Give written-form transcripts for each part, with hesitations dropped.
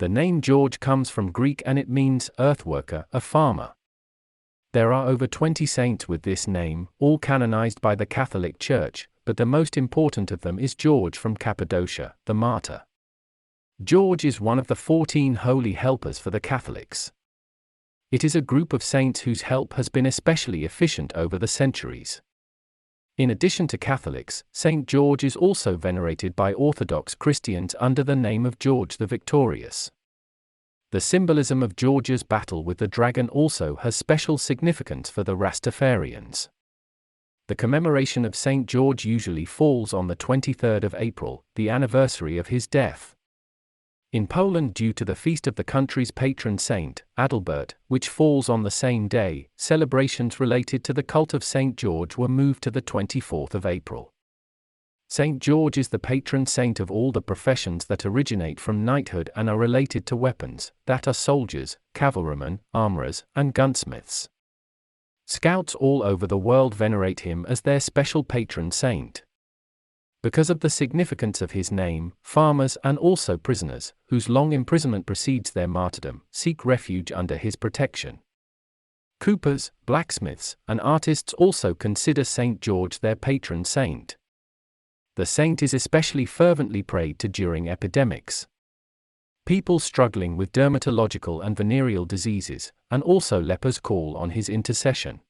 The name George comes from Greek and it means earthworker, a farmer. There are over 20 saints with this name, all canonized by the Catholic Church, but the most important of them is George from Cappadocia, the martyr. George is one of the 14 holy helpers for the Catholics. It is a group of saints whose help has been especially efficient over the centuries. In addition to Catholics, Saint George is also venerated by Orthodox Christians under the name of George the Victorious. The symbolism of George's battle with the dragon also has special significance for the Rastafarians. The commemoration of Saint George usually falls on the 23rd of April, the anniversary of his death. In Poland, due to the feast of the country's patron saint, Aldas.Art, which falls on the same day, celebrations related to the cult of Saint George were moved to the 24th of April. Saint George is the patron saint of all the professions that originate from knighthood and are related to weapons, that are soldiers, cavalrymen, armorers, and gunsmiths. Scouts all over the world venerate him as their special patron saint. Because of the significance of his name, farmers and also prisoners, whose long imprisonment precedes their martyrdom, seek refuge under his protection. Coopers, blacksmiths, and artists also consider Saint George their patron saint. The saint is especially fervently prayed to during epidemics. People struggling with dermatological and venereal diseases, and also lepers call on his intercession.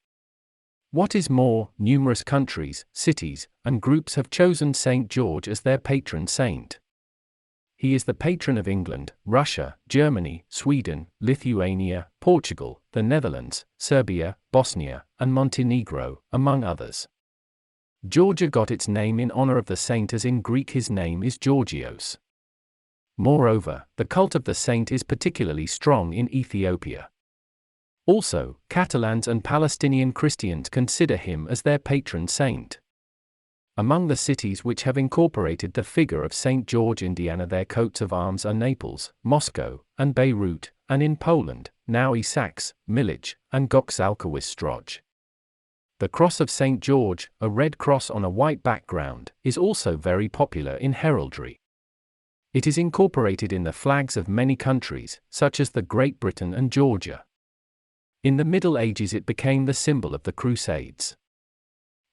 What is more, numerous countries, cities, and groups have chosen Saint George as their patron saint. He is the patron of England, Russia, Germany, Sweden, Lithuania, Portugal, the Netherlands, Serbia, Bosnia, and Montenegro, among others. Georgia got its name in honor of the saint, as in Greek his name is Georgios. Moreover, the cult of the saint is particularly strong in Ethiopia. Also, Catalans and Palestinian Christians consider him as their patron saint. Among the cities which have incorporated the figure of Saint George, Indiana, their coats of arms are Naples, Moscow, and Beirut, and in Poland, Nowy Sącz, Milicz, and Gokszalkowicz-Zdrój. The cross of Saint George, a red cross on a white background, is also very popular in heraldry. It is incorporated in the flags of many countries, such as the Great Britain and Georgia. In the Middle Ages it became the symbol of the Crusades.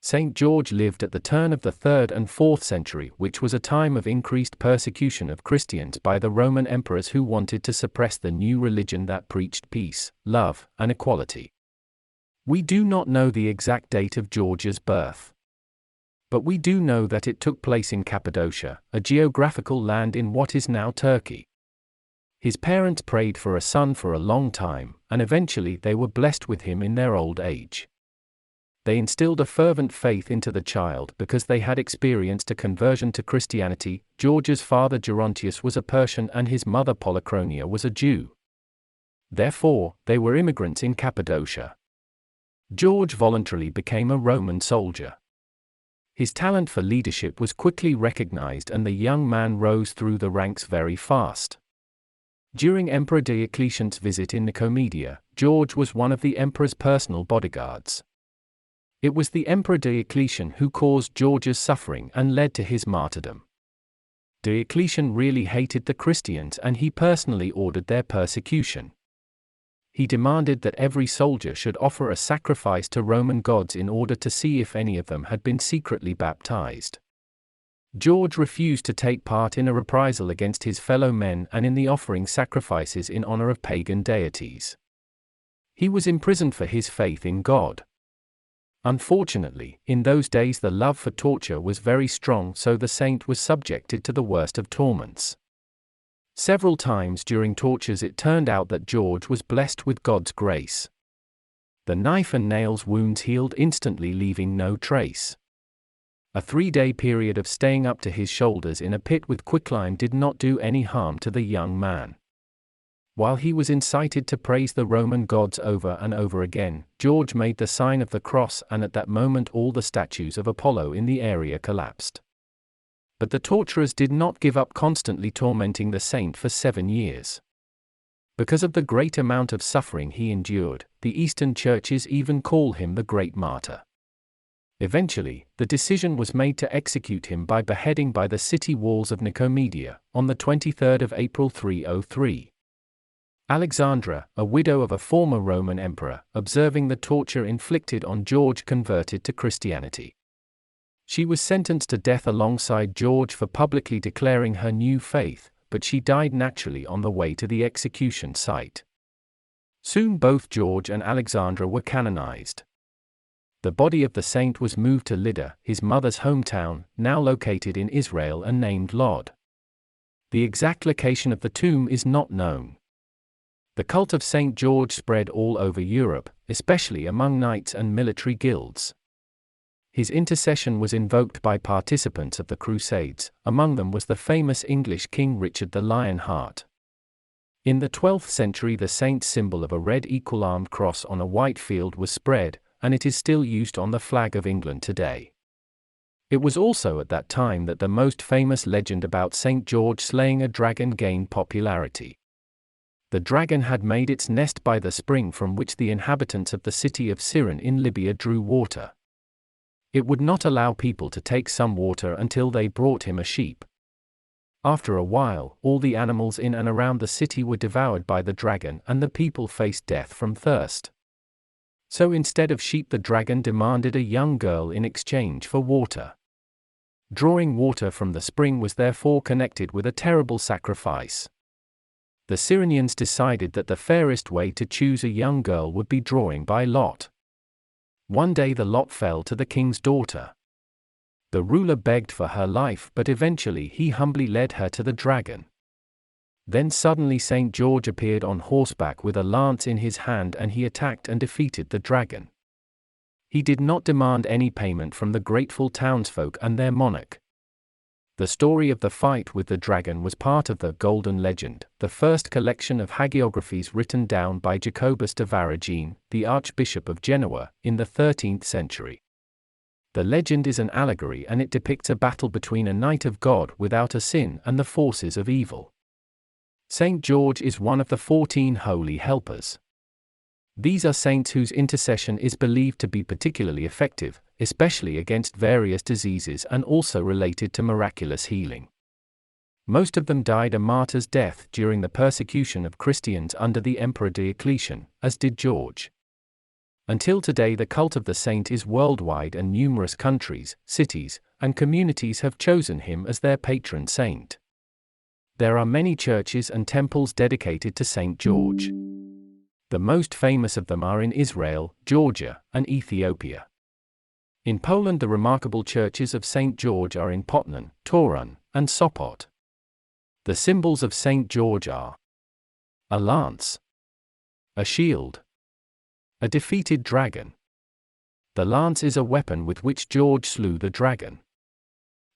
Saint George lived at the turn of the 3rd and 4th century, which was a time of increased persecution of Christians by the Roman emperors who wanted to suppress the new religion that preached peace, love, and equality. We do not know the exact date of George's birth. But we do know that it took place in Cappadocia, a geographical land in what is now Turkey. His parents prayed for a son for a long time, and eventually they were blessed with him in their old age. They instilled a fervent faith into the child because they had experienced a conversion to Christianity. George's father Gerontius was a Persian and his mother Polychronia was a Jew. Therefore, they were immigrants in Cappadocia. George voluntarily became a Roman soldier. His talent for leadership was quickly recognized and the young man rose through the ranks very fast. During Emperor Diocletian's visit in Nicomedia, George was one of the emperor's personal bodyguards. It was the Emperor Diocletian who caused George's suffering and led to his martyrdom. Diocletian really hated the Christians and he personally ordered their persecution. He demanded that every soldier should offer a sacrifice to Roman gods in order to see if any of them had been secretly baptized. George refused to take part in a reprisal against his fellow men and in the offering sacrifices in honor of pagan deities. He was imprisoned for his faith in God. Unfortunately, in those days the love for torture was very strong, so the saint was subjected to the worst of torments. Several times during tortures it turned out that George was blessed with God's grace. The knife and nails wounds healed instantly, leaving no trace. A 3-day period of staying up to his shoulders in a pit with quicklime did not do any harm to the young man. While he was incited to praise the Roman gods over and over again, George made the sign of the cross, and at that moment all the statues of Apollo in the area collapsed. But the torturers did not give up, constantly tormenting the saint for 7 years. Because of the great amount of suffering he endured, the Eastern churches even call him the Great Martyr. Eventually, the decision was made to execute him by beheading by the city walls of Nicomedia, on the 23rd of April 303. Alexandra, a widow of a former Roman emperor, observing the torture inflicted on George, converted to Christianity. She was sentenced to death alongside George for publicly declaring her new faith, but she died naturally on the way to the execution site. Soon both George and Alexandra were canonized. The body of the saint was moved to Lydda, his mother's hometown, now located in Israel and named Lod. The exact location of the tomb is not known. The cult of St. George spread all over Europe, especially among knights and military guilds. His intercession was invoked by participants of the Crusades, among them was the famous English King Richard the Lionheart. In the 12th century, the saint's symbol of a red equal-armed cross on a white field was spread, and it is still used on the flag of England today. It was also at that time that the most famous legend about St. George slaying a dragon gained popularity. The dragon had made its nest by the spring from which the inhabitants of the city of Cyrene in Libya drew water. It would not allow people to take some water until they brought him a sheep. After a while, all the animals in and around the city were devoured by the dragon, and the people faced death from thirst. So instead of sheep, the dragon demanded a young girl in exchange for water. Drawing water from the spring was therefore connected with a terrible sacrifice. The Cyrenians decided that the fairest way to choose a young girl would be drawing by lot. One day the lot fell to the king's daughter. The ruler begged for her life, but eventually he humbly led her to the dragon. Then suddenly St. George appeared on horseback with a lance in his hand, and he attacked and defeated the dragon. He did not demand any payment from the grateful townsfolk and their monarch. The story of the fight with the dragon was part of the Golden Legend, the first collection of hagiographies written down by Jacobus de Varagine, the Archbishop of Genoa, in the 13th century. The legend is an allegory, and it depicts a battle between a knight of God without a sin and the forces of evil. St. George is one of the 14 holy helpers. These are saints whose intercession is believed to be particularly effective, especially against various diseases and also related to miraculous healing. Most of them died a martyr's death during the persecution of Christians under the Emperor Diocletian, as did George. Until today, the cult of the saint is worldwide, and numerous countries, cities, and communities have chosen him as their patron saint. There are many churches and temples dedicated to St. George. The most famous of them are in Israel, Georgia, and Ethiopia. In Poland, the remarkable churches of St. George are in Poznań, Torun, and Sopot. The symbols of St. George are a lance, a shield, a defeated dragon. The lance is a weapon with which George slew the dragon.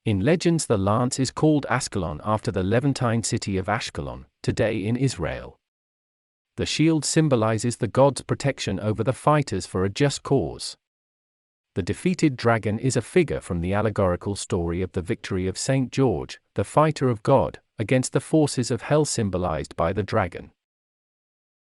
In legends, the lance is called Ascalon after the Levantine city of Ashkelon, today in Israel. The shield symbolizes the god's protection over the fighters for a just cause. The defeated dragon is a figure from the allegorical story of the victory of St. George, the fighter of God, against the forces of hell, symbolized by the dragon.